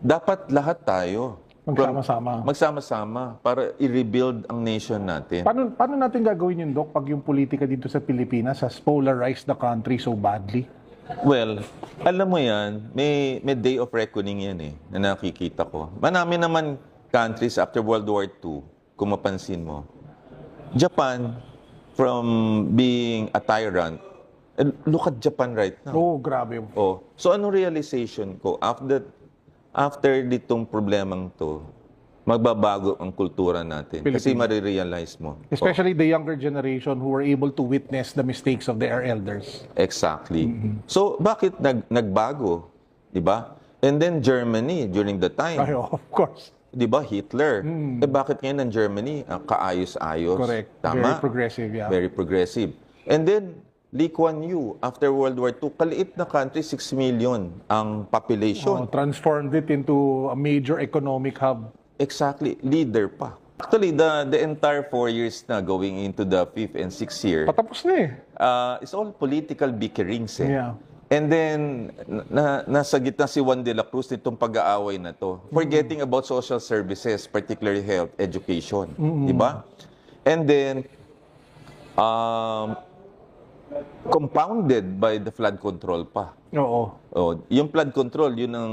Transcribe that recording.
dapat lahat tayo Magsama-sama. magsama-sama para i-rebuild ang nation natin. Paano natin gagawin yun, Doc, pag yung politika dito sa Pilipinas has polarized the country so badly? Well, alam mo yan, may day of reckoning yan na nakikita ko. Marami naman countries after World War II, kung mapansin mo. Japan, from being a tyrant, and look at Japan right now. Oh, grabe. Oh, so anong realization ko? After ditong problemang to, magbabago ang kultura natin. Kasi marirealize mo. Especially the younger generation who were able to witness the mistakes of their elders. Exactly. So, bakit nagbago? Diba? And then Germany, during the time, Ay, of course. diba, Hitler. Bakit ngayon ang Germany? Kaayos-ayos. Correct. Tama? Very progressive, yeah. Very progressive. And then, Lee Kuan Yew, after World War II, kaliit na country, 6 million ang population. Transformed it into a major economic hub. Exactly. Leader pa. Actually, the entire 4 years na going into the 5th and 6th year, Patapos na it's all political bickerings. Yeah. And then, nasa gitna si Juan de la Cruz nitong pag-aaway na to, forgetting about social services, particularly health, education. Di ba? And then, compounded by the flood control pa. Oo. Oh, yung flood control, yun ang